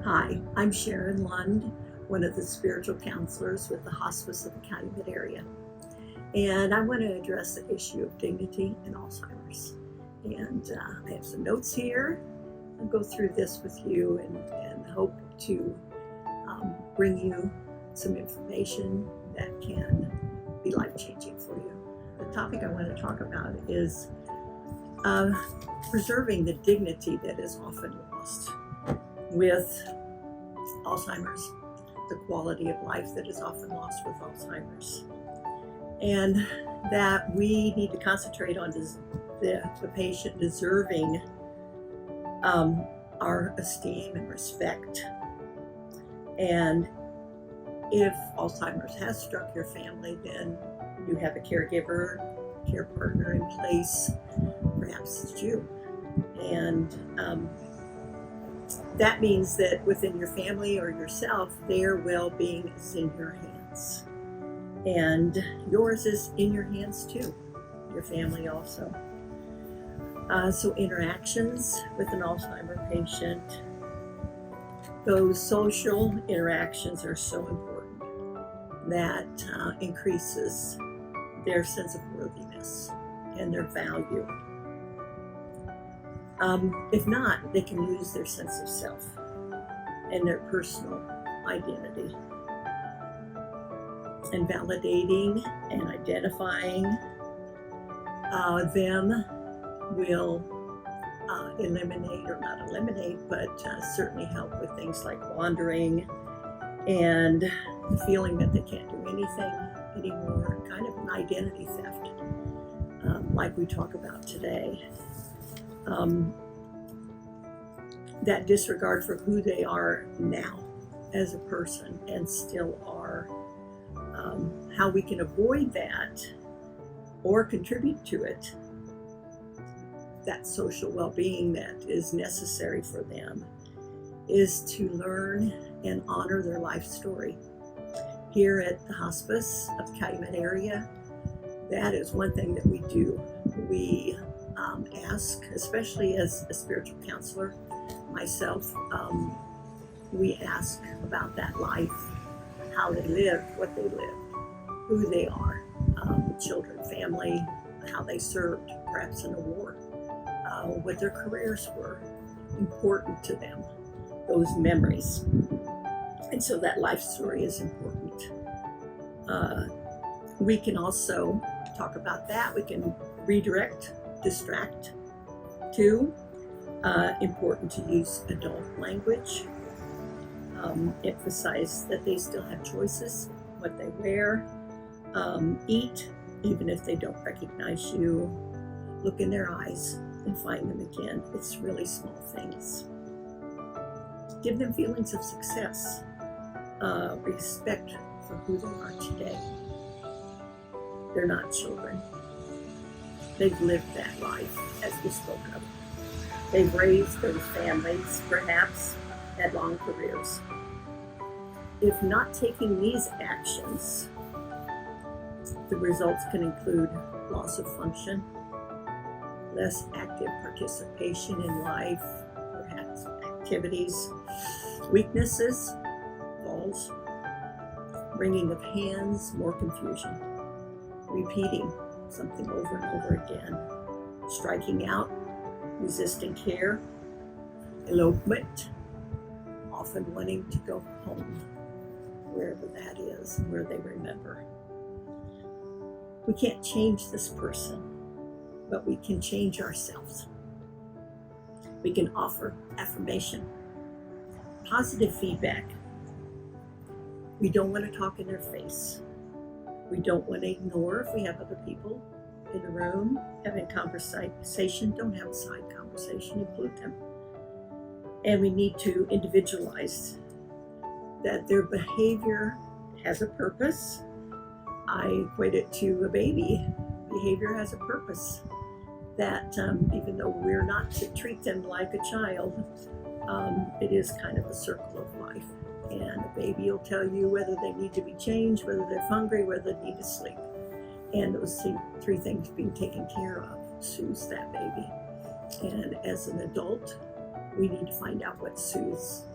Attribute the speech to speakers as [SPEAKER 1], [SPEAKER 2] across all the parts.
[SPEAKER 1] Hi, I'm Sharon Lund, one of the spiritual counselors with the hospice of the Calumet area. And I want to address the issue of dignity and Alzheimer's. And I have some notes here. I'll go through this with you and hope to bring you some information that can be life-changing for you. The topic I want to talk about is preserving the dignity that is often lost with Alzheimer's, the quality of life that is often lost with Alzheimer's, and that we need to concentrate on the patient deserving our esteem and respect. And if Alzheimer's has struck your family, then you have a caregiver, care partner in place. Perhaps it's you. And that means that within your family or yourself, their well-being is in your hands. And yours is in your hands too, your family also. So interactions with an Alzheimer patient, those social interactions are so important. That increases their sense of worthiness and their value. If not, they can lose their sense of self and their personal identity. And validating and identifying them will eliminate, or not eliminate, but certainly help with things like wandering and the feeling that they can't do anything anymore, kind of an identity theft, like we talk about today. That disregard for who they are now as a person and still are, how we can avoid that or contribute to it, that social well-being that is necessary for them, is to learn and honor their life story. Here at the hospice of the Calumet area, that is one thing that we do. We ask, especially as a spiritual counselor myself, we ask about that life, how they lived, what they lived, who they are, children, family, how they served, perhaps in a war, what their careers were, important to them, those memories. And so that life story is important. We can also talk about that. We can redirect, distract too. Important to use adult language. Emphasize that they still have choices, what they wear, eat, even if they don't recognize you. Look in their eyes and find them again. It's really small things. Give them feelings of success, respect for who they are today. They're not children. They've lived that life, as we spoke of. They've raised those families, perhaps had long careers. If not taking these actions, the results can include loss of function, less active participation in life, perhaps activities, weaknesses, falls, wringing of hands, more confusion, repeating something over and over again, striking out, resisting care, elopement, often wanting to go home, wherever that is, where they remember. We can't change this person, but we can change ourselves. We can offer affirmation, positive feedback. We don't want to talk in their face. We don't want to ignore if we have other people in the room having conversation. Don't have a side conversation, include them. And we need to individualize that their behavior has a purpose. I equate it to a baby. Behavior has a purpose. That even though we're not to treat them like a child, it is kind of a circle of life. And a baby will tell you whether they need to be changed, whether they're hungry, whether they need to sleep. And those three things being taken care of soothes that baby. And as an adult, we need to find out what soothes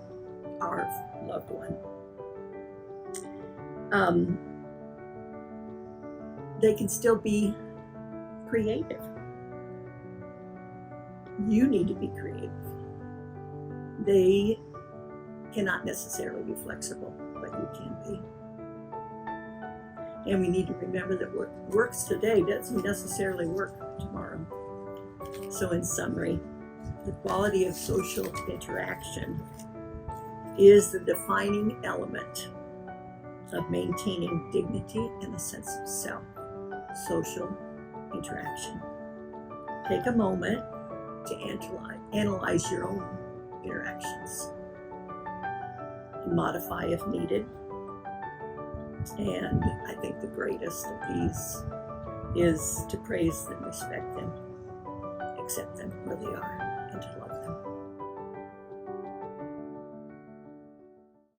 [SPEAKER 1] our loved one. They can still be creative. You need to be creative. They cannot necessarily be flexible, but you can be. And we need to remember that what works today doesn't necessarily work tomorrow. So in summary, the quality of social interaction is the defining element of maintaining dignity and a sense of self. Social interaction. Take a moment to analyze your own interactions and modify if needed. And I think the greatest of these is to praise them, respect them, accept them where they are.